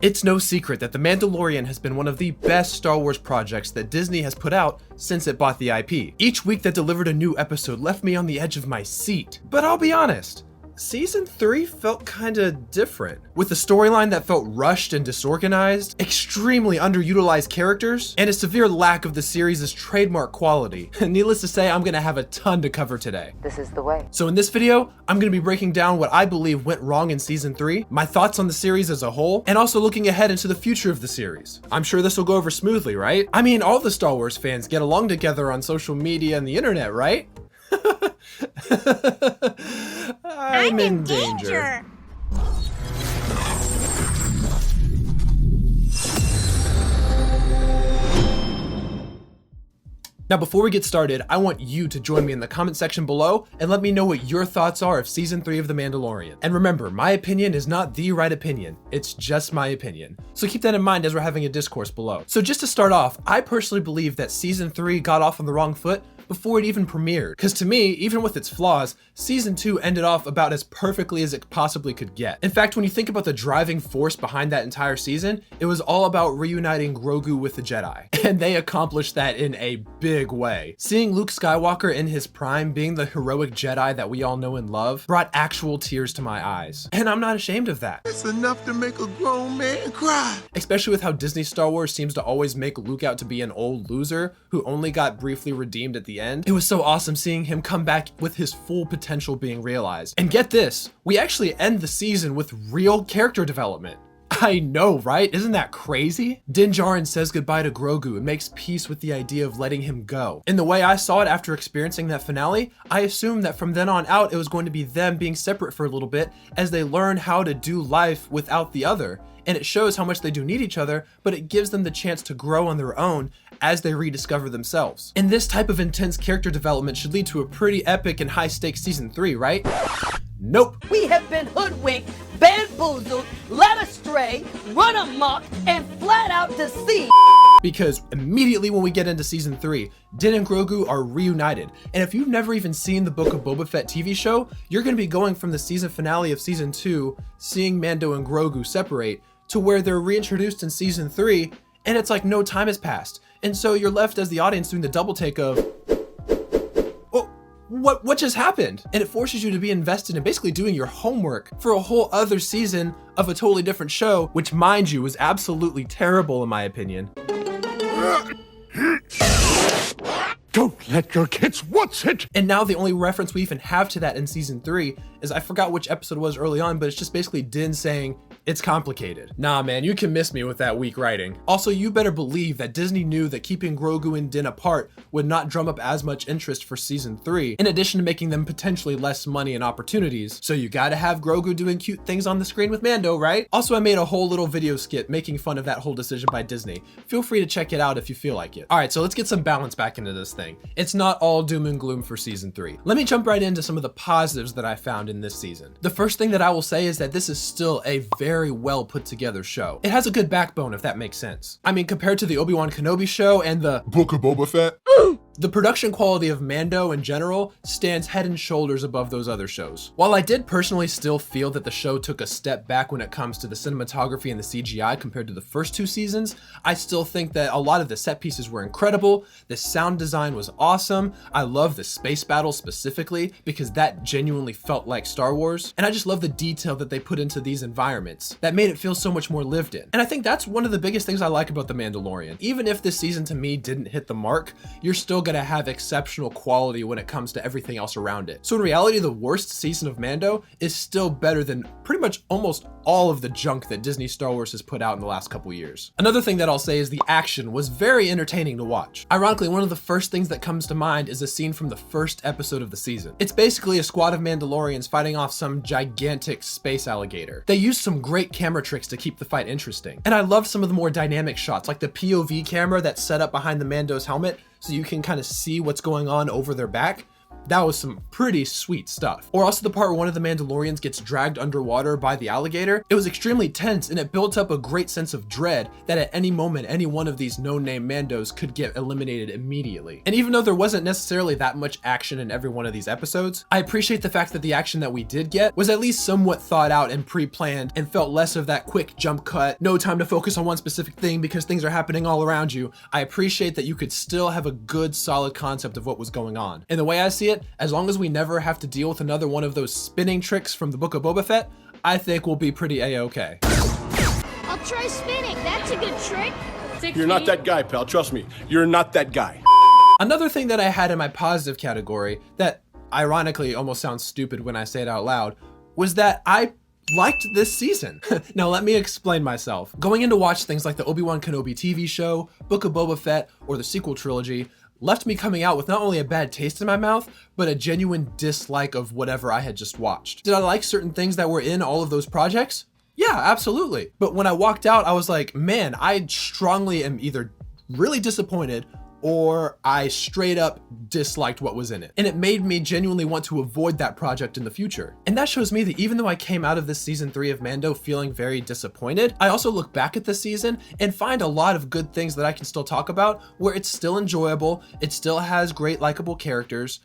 It's no secret that The Mandalorian has been one of the best Star Wars projects that Disney has put out since it bought the IP. Each week that delivered a new episode left me on the edge of my seat. But I'll be honest, Season 3 felt kinda different, with a storyline that felt rushed and disorganized, extremely underutilized characters, and a severe lack of the series' trademark quality. Needless to say, I'm gonna have a ton to cover today. This is the way. So in this video, I'm gonna be breaking down what I believe went wrong in Season 3, my thoughts on the series as a whole, and also looking ahead into the future of the series. I'm sure this will go over smoothly, right? I mean, all the Star Wars fans get along together on social media and the internet, right? I'm in danger. Now, before we get started, I want you to join me in the comment section below and let me know what your thoughts are of Season 3 of The Mandalorian. And remember, my opinion is not the right opinion, it's just my opinion. So keep that in mind as we're having a discourse below. So just to start off, I personally believe that Season 3 got off on the wrong foot before it even premiered. Because to me, even with its flaws, Season 2 ended off about as perfectly as it possibly could get. In fact, when you think about the driving force behind that entire season, it was all about reuniting Grogu with the Jedi. And they accomplished that in a big way. Seeing Luke Skywalker in his prime being the heroic Jedi that we all know and love brought actual tears to my eyes. And I'm not ashamed of that. It's enough to make a grown man cry. Especially with how Disney Star Wars seems to always make Luke out to be an old loser who only got briefly redeemed at the end. It was so awesome seeing him come back with his full potential being realized. And get this, we actually end the season with real character development. I know, right? Isn't that crazy? Din Djarin says goodbye to Grogu and makes peace with the idea of letting him go. In the way I saw it after experiencing that finale, I assumed that from then on out, it was going to be them being separate for a little bit as they learn how to do life without the other. And it shows how much they do need each other, but it gives them the chance to grow on their own as they rediscover themselves. And this type of intense character development should lead to a pretty epic and high-stakes Season 3, right? Nope. We have been hoodwinked, bamboozled, led astray, run amok, and flat out deceived. Because immediately when we get into Season 3, Din and Grogu are reunited. And if you've never even seen the Book of Boba Fett TV show, you're going to be going from the season finale of Season 2, seeing Mando and Grogu separate, to where they're reintroduced in Season 3, and it's like no time has passed. And so you're left as the audience doing the double take of, oh, what just happened? And it forces you to be invested in basically doing your homework for a whole other season of a totally different show, which mind you was absolutely terrible in my opinion. Don't let your kids watch it. And now the only reference we even have to that in Season 3 is, I forgot which episode it was early on, but it's just basically Din saying, it's complicated. Nah, man, you can miss me with that weak writing. Also, you better believe that Disney knew that keeping Grogu and Din apart would not drum up as much interest for Season 3, in addition to making them potentially less money and opportunities. So you gotta have Grogu doing cute things on the screen with Mando, right? Also, I made a whole little video skit making fun of that whole decision by Disney. Feel free to check it out if you feel like it. All right, so let's get some balance back into this thing. It's not all doom and gloom for Season 3. Let me jump right into some of the positives that I found in this season. The first thing that I will say is that this is still a very well put together show. It has a good backbone, if that makes sense. I mean, compared to the Obi-Wan Kenobi show and the Book of Boba Fett. The production quality of Mando in general stands head and shoulders above those other shows. While I did personally still feel that the show took a step back when it comes to the cinematography and the CGI compared to the first two seasons, I still think that a lot of the set pieces were incredible. The sound design was awesome. I love the space battle specifically because that genuinely felt like Star Wars. And I just love the detail that they put into these environments that made it feel so much more lived in. And I think that's one of the biggest things I like about The Mandalorian. Even if this season to me didn't hit the mark, you're still gonna have exceptional quality when it comes to everything else around it. So in reality, the worst season of Mando is still better than pretty much almost all of the junk that Disney Star Wars has put out in the last couple years. Another thing that I'll say is the action was very entertaining to watch. Ironically, one of the first things that comes to mind is a scene from the first episode of the season. It's basically a squad of Mandalorians fighting off some gigantic space alligator. They used some great camera tricks to keep the fight interesting. And I loved some of the more dynamic shots, like the POV camera that's set up behind the Mando's helmet so you can kind of see what's going on over their back. That was some pretty sweet stuff. Or also the part where one of the Mandalorians gets dragged underwater by the alligator. It was extremely tense and it built up a great sense of dread that at any moment, any one of these no-name Mandos could get eliminated immediately. And even though there wasn't necessarily that much action in every one of these episodes, I appreciate the fact that the action that we did get was at least somewhat thought out and pre-planned and felt less of that quick jump cut, no time to focus on one specific thing because things are happening all around you. I appreciate that you could still have a good solid concept of what was going on. And the way I see it, as long as we never have to deal with another one of those spinning tricks from the Book of Boba Fett, I think we'll be pretty a-okay. I'll try spinning. That's a good trick. You're not that guy, pal. Trust me. You're not that guy. Another thing that I had in my positive category that ironically almost sounds stupid when I say it out loud was that I liked this season. Now let me explain myself. Going in to watch things like the Obi-Wan Kenobi TV show, Book of Boba Fett, or the sequel trilogy left me coming out with not only a bad taste in my mouth, but a genuine dislike of whatever I had just watched. Did I like certain things that were in all of those projects? Yeah, absolutely. But when I walked out, I was like, man, I strongly am either really disappointed or I straight up disliked what was in it. And it made me genuinely want to avoid that project in the future. And that shows me that even though I came out of this season 3 of Mando feeling very disappointed, I also look back at this season and find a lot of good things that I can still talk about where it's still enjoyable, it still has great likable characters,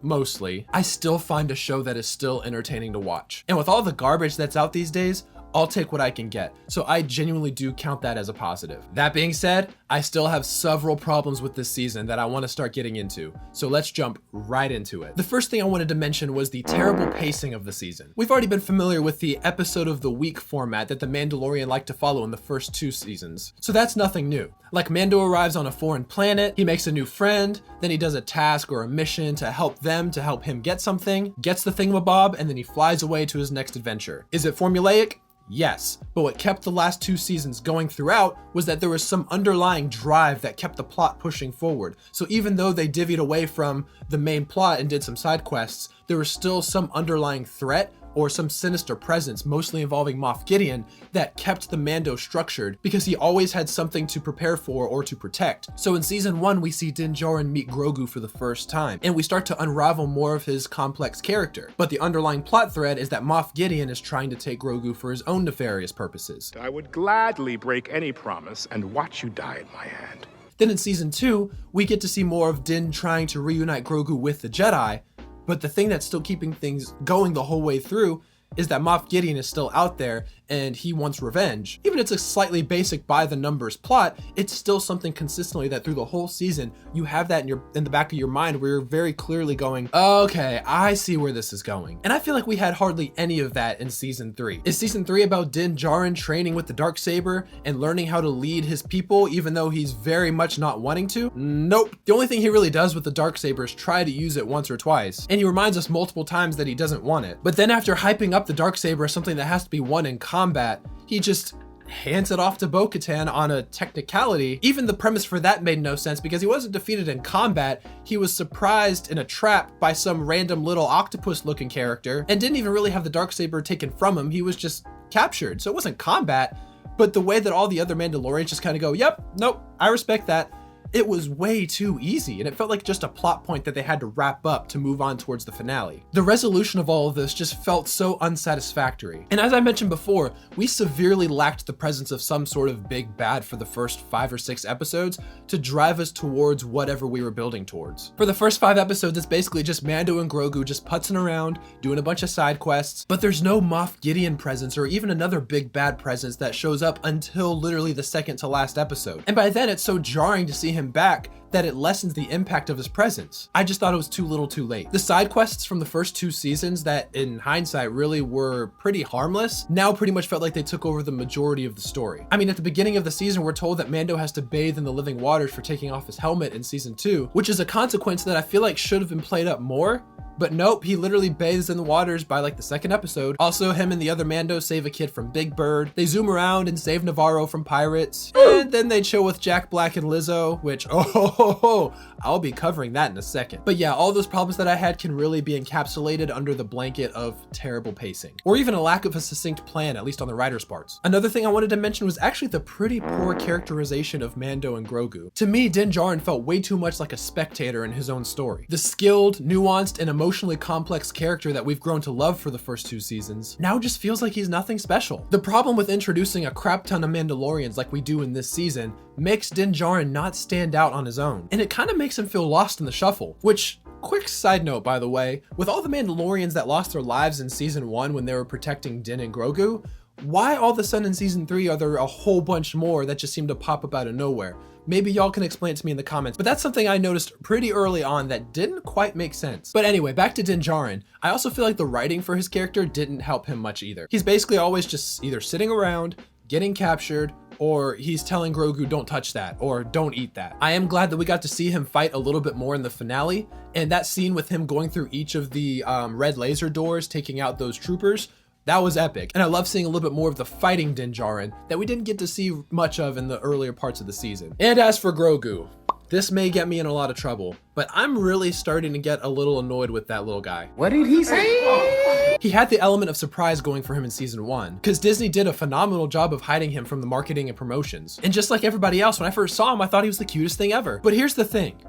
mostly. I still find a show that is still entertaining to watch. And with all the garbage that's out these days, I'll take what I can get. So I genuinely do count that as a positive. That being said, I still have several problems with this season that I want to start getting into. So let's jump right into it. The first thing I wanted to mention was the terrible pacing of the season. We've already been familiar with the episode of the week format that the Mandalorian liked to follow in the first 2 seasons. So that's nothing new. Like Mando arrives on a foreign planet, he makes a new friend, then he does a task or a mission to help him get something, gets the thingamabob, and then he flies away to his next adventure. Is it formulaic? Yes, but what kept the last 2 seasons going throughout was that there was some underlying drive that kept the plot pushing forward. So even though they divvied away from the main plot and did some side quests, there was still some underlying threat or some sinister presence, mostly involving Moff Gideon, that kept the Mando structured because he always had something to prepare for or to protect. So in season 1, we see Din Djarin meet Grogu for the first time, and we start to unravel more of his complex character. But the underlying plot thread is that Moff Gideon is trying to take Grogu for his own nefarious purposes. I would gladly break any promise and watch you die at my hand. Then in season 2, we get to see more of Din trying to reunite Grogu with the Jedi, but the thing that's still keeping things going the whole way through is that Moff Gideon is still out there and he wants revenge. Even if it's a slightly basic by the numbers plot, it's still something consistently that through the whole season, you have that in the back of your mind where you're very clearly going, okay, I see where this is going. And I feel like we had hardly any of that in season 3. Is season 3 about Din Djarin training with the Darksaber and learning how to lead his people even though he's very much not wanting to? Nope. The only thing he really does with the Darksaber is try to use it once or twice. And he reminds us multiple times that he doesn't want it. But then after hyping up the Darksaber as something that has to be won in combat, he just hands it off to Bo-Katan on a technicality. Even the premise for that made no sense because he wasn't defeated in combat, he was surprised in a trap by some random little octopus looking character and didn't even really have the Darksaber taken from him, he was just captured. So it wasn't combat, but the way that all the other Mandalorians just kind of go, yep, nope, I respect that. It was way too easy, and it felt like just a plot point that they had to wrap up to move on towards the finale. The resolution of all of this just felt so unsatisfactory. And as I mentioned before, we severely lacked the presence of some sort of big bad for the first 5 or 6 episodes to drive us towards whatever we were building towards. For the first 5 episodes, it's basically just Mando and Grogu just putzing around, doing a bunch of side quests, but there's no Moff Gideon presence or even another big bad presence that shows up until literally the second to last episode. And by then, it's so jarring to see him back that it lessens the impact of his presence. I just thought it was too little too late. The side quests from the first 2 seasons that in hindsight really were pretty harmless, now pretty much felt like they took over the majority of the story. I mean, at the beginning of the season, we're told that Mando has to bathe in the living waters for taking off his helmet in season 2, which is a consequence that I feel like should have been played up more, But nope, he literally bathes in the waters by like the second episode. Also, him and the other Mando save a kid from Big Bird. They zoom around and save Navarro from pirates. And then they chill with Jack Black and Lizzo, which, I'll be covering that in a second. But yeah, all those problems that I had can really be encapsulated under the blanket of terrible pacing, or even a lack of a succinct plan, at least on the writer's parts. Another thing I wanted to mention was actually the pretty poor characterization of Mando and Grogu. To me, Din Djarin felt way too much like a spectator in his own story. The skilled, nuanced, and emotionally complex character that we've grown to love for the first 2 seasons now just feels like he's nothing special. The problem with introducing a crap ton of Mandalorians like we do in this season makes Din Djarin not stand out on his own, and it kind of makes him feel lost in the shuffle, which, quick side note by the way, with all the Mandalorians that lost their lives in season 1 when they were protecting Din and Grogu, why all of a sudden in season 3 are there a whole bunch more that just seem to pop up out of nowhere? Maybe y'all can explain it to me in the comments, but that's something I noticed pretty early on that didn't quite make sense. But anyway, back to Din Djarin. I also feel like the writing for his character didn't help him much either. He's basically always just either sitting around, getting captured, or he's telling Grogu don't touch that, or don't eat that. I am glad that we got to see him fight a little bit more in the finale, and that scene with him going through each of the red laser doors, taking out those troopers, that was epic. And I love seeing a little bit more of the fighting Din Djarin that we didn't get to see much of in the earlier parts of the season. And as for Grogu, this may get me in a lot of trouble, but I'm really starting to get a little annoyed with that little guy. What did he say? He had the element of surprise going for him in season 1, because Disney did a phenomenal job of hiding him from the marketing and promotions. And just like everybody else, when I first saw him, I thought he was the cutest thing ever. But here's the thing.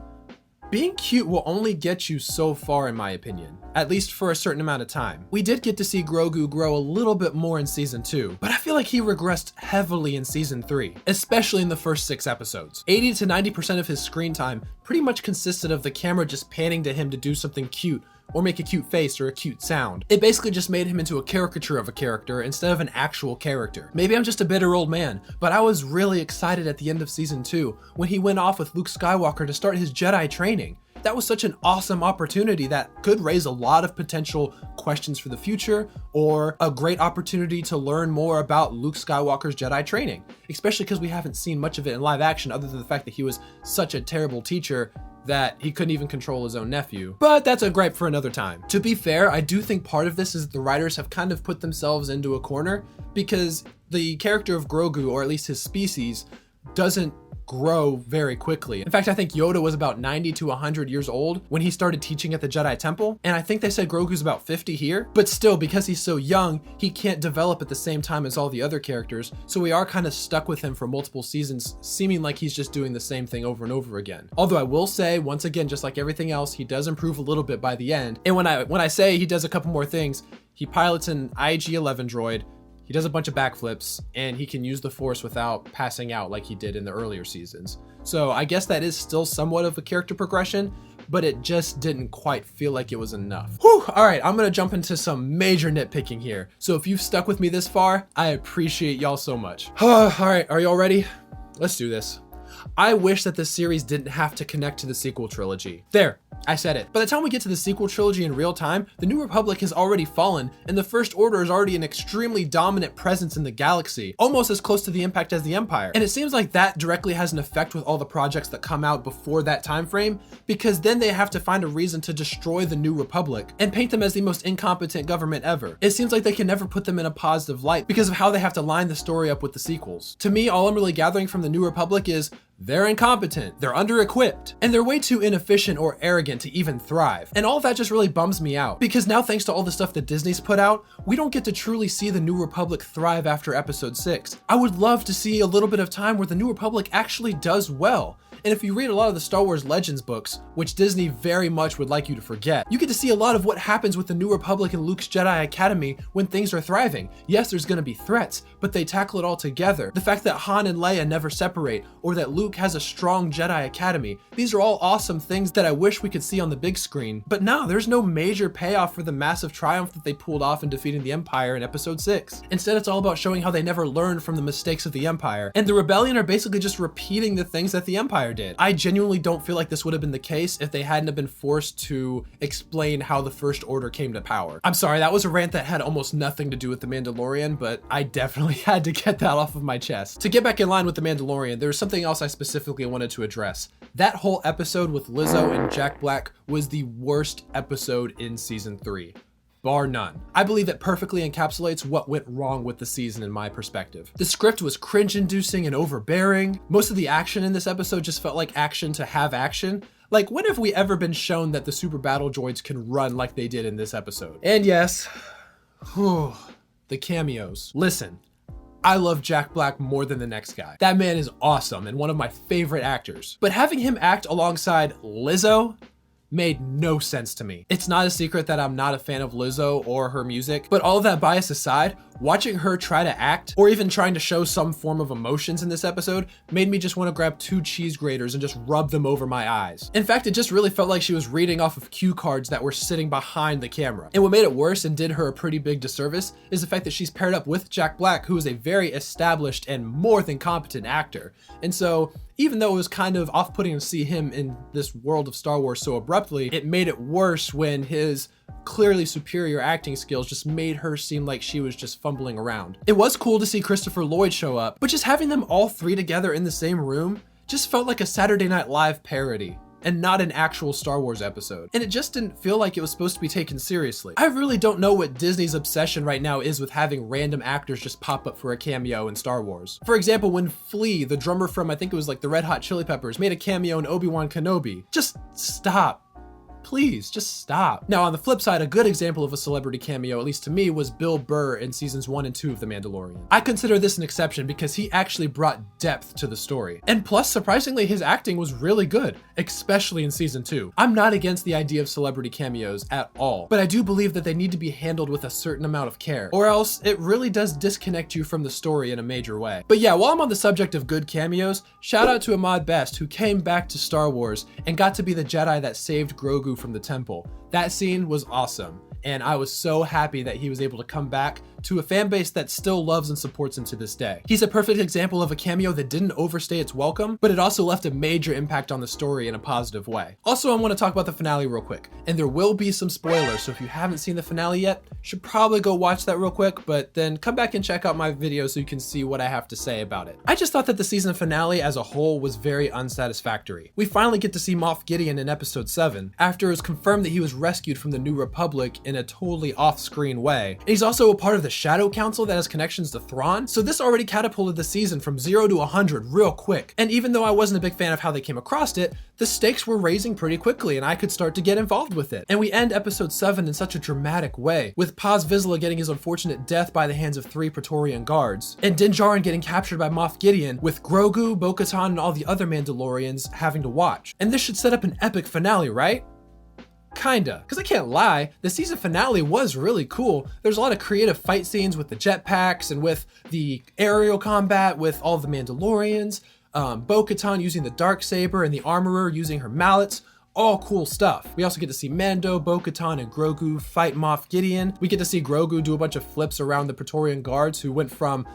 Being cute will only get you so far in my opinion, at least for a certain amount of time. We did get to see Grogu grow a little bit more in season 2, but I feel like he regressed heavily in season 3, especially in the first 6 episodes. 80 to 90% of his screen time pretty much consisted of the camera just panning to him to do something cute or make a cute face or a cute sound. It basically just made him into a caricature of a character instead of an actual character. Maybe I'm just a bitter old man, but I was really excited at the end of season 2 when he went off with Luke Skywalker to start his Jedi training. That was such an awesome opportunity that could raise a lot of potential questions for the future, or a great opportunity to learn more about Luke Skywalker's Jedi training, especially because we haven't seen much of it in live action other than the fact that he was such a terrible teacher that he couldn't even control his own nephew. But that's a gripe for another time. To be fair, I do think part of this is that the writers have kind of put themselves into a corner because the character of Grogu, or at least his species, doesn't grow very quickly. In fact, I think Yoda was about 90 to 100 years old when he started teaching at the Jedi Temple, and I think they said Grogu's about 50 here, but still, because he's so young, he can't develop at the same time as all the other characters, so we are kind of stuck with him for multiple seasons, seeming like he's just doing the same thing over and over again. Although I will say, once again, just like everything else, he does improve a little bit by the end, and when I say he does a couple more things, he pilots an IG-11 droid, he does a bunch of backflips, and he can use the Force without passing out like he did in the earlier seasons. So I guess that is still somewhat of a character progression, but it just didn't quite feel like it was enough. Whew, all right, I'm gonna jump into some major nitpicking here. So if you've stuck with me this far, I appreciate y'all so much. All right, are y'all ready? Let's do this. I wish that this series didn't have to connect to the sequel trilogy. There, I said it. By the time we get to the sequel trilogy in real time, the New Republic has already fallen, and the First Order is already an extremely dominant presence in the galaxy, almost as close to the Impact as the Empire. And it seems like that directly has an effect with all the projects that come out before that time frame, because then they have to find a reason to destroy the New Republic and paint them as the most incompetent government ever. It seems like they can never put them in a positive light because of how they have to line the story up with the sequels. To me, all I'm really gathering from the New Republic is they're incompetent, they're under-equipped, and they're way too inefficient or arrogant to even thrive. And all of that just really bums me out, because now thanks to all the stuff that Disney's put out, we don't get to truly see the New Republic thrive after episode 6. I would love to see a little bit of time where the New Republic actually does well. And if you read a lot of the Star Wars Legends books, which Disney very much would like you to forget, you get to see a lot of what happens with the New Republic and Luke's Jedi Academy when things are thriving. Yes, there's gonna be threats, but they tackle it all together. The fact that Han and Leia never separate, or that Luke has a strong Jedi Academy, these are all awesome things that I wish we could see on the big screen. But no, there's no major payoff for the massive triumph that they pulled off in defeating the Empire in episode 6. Instead, it's all about showing how they never learned from the mistakes of the Empire, and the Rebellion are basically just repeating the things that the Empire Empire did. I genuinely don't feel like this would have been the case if they hadn't have been forced to explain how the First Order came to power. I'm sorry, that was a rant that had almost nothing to do with The Mandalorian, but I definitely had to get that off of my chest. To get back in line with The Mandalorian, there's something else I specifically wanted to address. That whole episode with Lizzo and Jack Black was the worst episode in season 3. Bar none. I believe it perfectly encapsulates what went wrong with the season in my perspective. The script was cringe-inducing and overbearing. Most of the action in this episode just felt like action to have action. Like, when have we ever been shown that the super battle droids can run like they did in this episode? And yes, the cameos. Listen, I love Jack Black more than the next guy. That man is awesome and one of my favorite actors. But having him act alongside Lizzo made no sense to me. It's not a secret that I'm not a fan of Lizzo or her music, but all of that bias aside, watching her try to act or even trying to show some form of emotions in this episode made me just want to grab 2 cheese graters and just rub them over my eyes. In fact, it just really felt like she was reading off of cue cards that were sitting behind the camera. And what made it worse and did her a pretty big disservice is the fact that she's paired up with Jack Black, who is a very established and more than competent actor. And so even though it was kind of off-putting to see him in this world of Star Wars so abruptly, it made it worse when his clearly superior acting skills just made her seem like she was just fumbling around. It was cool to see Christopher Lloyd show up, but just having them all 3 together in the same room just felt like a Saturday Night Live parody and not an actual Star Wars episode. And it just didn't feel like it was supposed to be taken seriously. I really don't know what Disney's obsession right now is with having random actors just pop up for a cameo in Star Wars. For example, when Flea, the drummer from I think it was like the Red Hot Chili Peppers, made a cameo in Obi-Wan Kenobi. Just stop. Please, just stop. Now, on the flip side, a good example of a celebrity cameo, at least to me, was Bill Burr in seasons 1 and 2 of The Mandalorian. I consider this an exception because he actually brought depth to the story. And plus, surprisingly, his acting was really good, especially in season 2. I'm not against the idea of celebrity cameos at all, but I do believe that they need to be handled with a certain amount of care, or else it really does disconnect you from the story in a major way. But yeah, while I'm on the subject of good cameos, shout out to Ahmad Best, who came back to Star Wars and got to be the Jedi that saved Grogu from the temple. That scene was awesome, and I was so happy that he was able to come back to a fan base that still loves and supports him to this day. He's a perfect example of a cameo that didn't overstay its welcome, but it also left a major impact on the story in a positive way. Also, I want to talk about the finale real quick, and there will be some spoilers, so if you haven't seen the finale yet, you should probably go watch that real quick, but then come back and check out my video so you can see what I have to say about it. I just thought that the season finale as a whole was very unsatisfactory. We finally get to see Moff Gideon in episode 7, after it was confirmed that he was rescued from the New Republic in a totally off-screen way. And he's also a part of the Shadow Council that has connections to Thrawn, so this already catapulted the season from 0 to 100 real quick. And even though I wasn't a big fan of how they came across it, the stakes were raising pretty quickly and I could start to get involved with it. And we end episode 7 in such a dramatic way, with Paz Vizsla getting his unfortunate death by the hands of 3 Praetorian guards, and Din Djarin getting captured by Moff Gideon, with Grogu, Bo-Katan, and all the other Mandalorians having to watch. And this should set up an epic finale, right? Kinda, because I can't lie, the season finale was really cool. There's a lot of creative fight scenes with the jetpacks and with the aerial combat with all the Mandalorians, Bo-Katan using the Darksaber and the Armorer using her mallets. All cool stuff. We also get to see Mando, Bo-Katan, and Grogu fight Moff Gideon. We get to see Grogu do a bunch of flips around the Praetorian guards who went from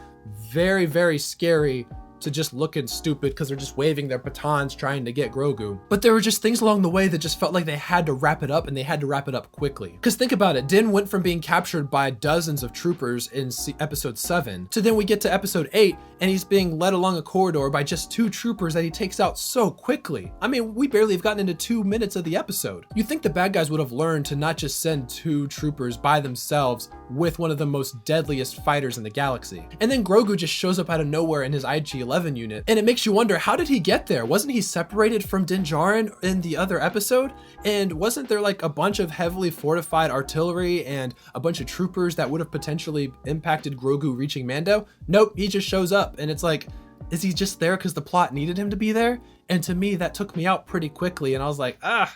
very, very scary to just looking stupid because they're just waving their batons trying to get Grogu. But there were just things along the way that just felt like they had to wrap it up, and they had to wrap it up quickly. Because think about it, Din went from being captured by dozens of troopers in episode 7 to then we get to episode 8 and he's being led along a corridor by just 2 troopers that he takes out so quickly. I mean, we barely have gotten into 2 minutes of the episode. You'd think the bad guys would have learned to not just send 2 troopers by themselves with one of the most deadliest fighters in the galaxy. And then Grogu just shows up out of nowhere in his IG-11 unit, and it makes you wonder, how did he get there? Wasn't he separated from Din Djarin in the other episode? And wasn't there like a bunch of heavily fortified artillery and a bunch of troopers that would have potentially impacted Grogu reaching Mando? Nope, he just shows up, and it's like, is he just there because the plot needed him to be there? And to me, that took me out pretty quickly, and I was like, I'm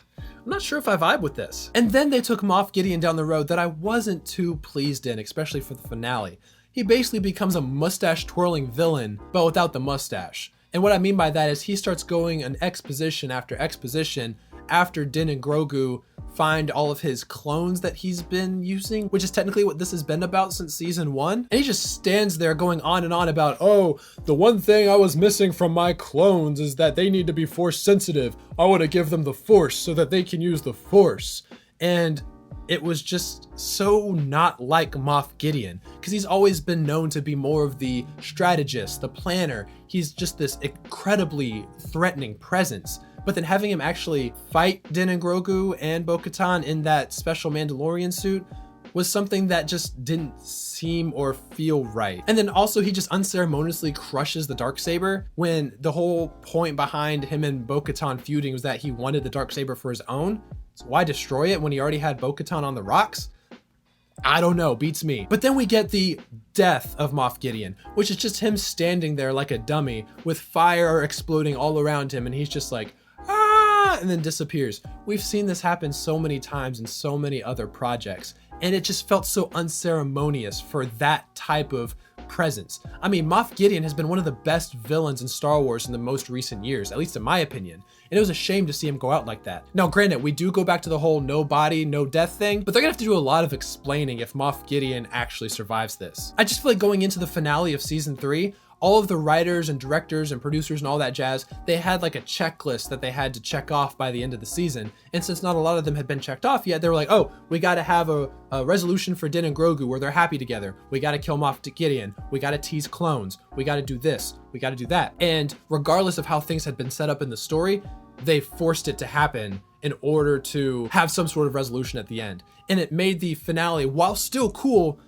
not sure if I vibe with this. And then they took Moff Gideon down the road that I wasn't too pleased in, especially for the finale. He basically becomes a mustache-twirling villain, but without the mustache. And what I mean by that is he starts going an exposition after exposition after Din and Grogu find all of his clones that he's been using, which is technically what this has been about since season 1. And he just stands there going on and on about, oh, the one thing I was missing from my clones is that they need to be force sensitive. I want to give them the force so that they can use the force. And it was just so not like Moff Gideon, because he's always been known to be more of the strategist, the planner. He's just this incredibly threatening presence. But then having him actually fight Din and Grogu and Bo-Katan in that special Mandalorian suit was something that just didn't seem or feel right. And then also he just unceremoniously crushes the Darksaber when the whole point behind him and Bo-Katan feuding was that he wanted the Darksaber for his own. So why destroy it when he already had Bo-Katan on the rocks? I don't know, beats me. But then we get the death of Moff Gideon, which is just him standing there like a dummy with fire exploding all around him, and he's just like, ah, and then disappears. We've seen this happen so many times in so many other projects, and it just felt so unceremonious for that type of presence. I mean, Moff Gideon has been one of the best villains in Star Wars in the most recent years, at least in my opinion. And it was a shame to see him go out like that. Now, granted, we do go back to the whole no body, no death thing, but they're gonna have to do a lot of explaining if Moff Gideon actually survives this. I just feel like going into the finale of season 3, all of the writers and directors and producers and all that jazz, they had like a checklist that they had to check off by the end of the season. And since not a lot of them had been checked off yet, they were like, oh, we gotta have a resolution for Din and Grogu where they're happy together. We gotta kill Moff Gideon. We gotta tease clones. We gotta do this. We gotta do that. And regardless of how things had been set up in the story, they forced it to happen in order to have some sort of resolution at the end. And it made the finale, while still cool,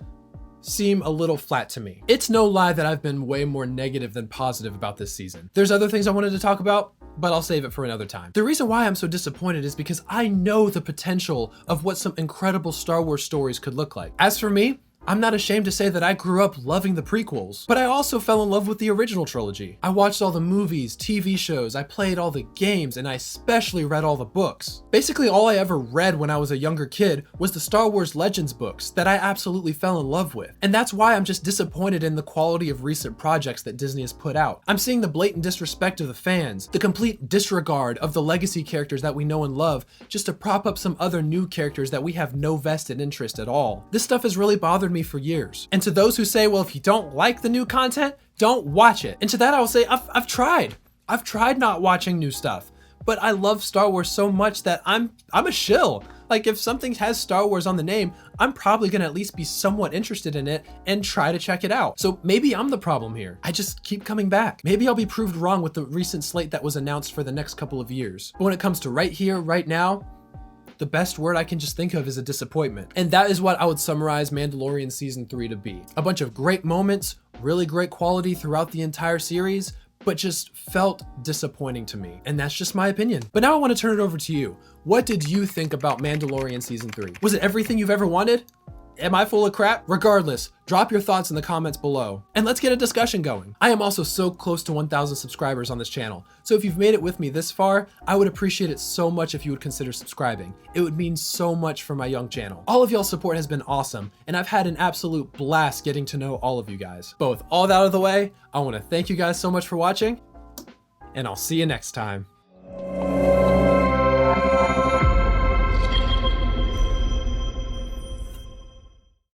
seem a little flat to me. It's no lie that I've been way more negative than positive about this season. There's other things I wanted to talk about, but I'll save it for another time. The reason why I'm so disappointed is because I know the potential of what some incredible Star Wars stories could look like. As for me, I'm not ashamed to say that I grew up loving the prequels, but I also fell in love with the original trilogy. I watched all the movies, TV shows, I played all the games, and I especially read all the books. Basically, all I ever read when I was a younger kid was the Star Wars Legends books that I absolutely fell in love with. And that's why I'm just disappointed in the quality of recent projects that Disney has put out. I'm seeing the blatant disrespect of the fans, the complete disregard of the legacy characters that we know and love, just to prop up some other new characters that we have no vested interest at all. This stuff has really bothered me for years. And to those who say, well, if you don't like the new content, don't watch it. And to that I will say, I've tried. I've tried not watching new stuff, but I love Star Wars so much that I'm a shill. Like, if something has Star Wars on the name, I'm probably gonna at least be somewhat interested in it and try to check it out. So maybe I'm the problem here. I just keep coming back. Maybe I'll be proved wrong with the recent slate that was announced for the next couple of years. But when it comes to right here, right now, the best word I can just think of is a disappointment. And that is what I would summarize Mandalorian Season 3 to be. A bunch of great moments, really great quality throughout the entire series, but just felt disappointing to me. And that's just my opinion. But now I want to turn it over to you. What did you think about Mandalorian Season 3? Was it everything you've ever wanted? Am I full of crap? Regardless, drop your thoughts in the comments below and let's get a discussion going. I am also so close to 1,000 subscribers on this channel, so if you've made it with me this far, I would appreciate it so much if you would consider subscribing. It would mean so much for my young channel. All of y'all's support has been awesome, and I've had an absolute blast getting to know all of you guys. But with all that out of the way, I want to thank you guys so much for watching, and I'll see you next time.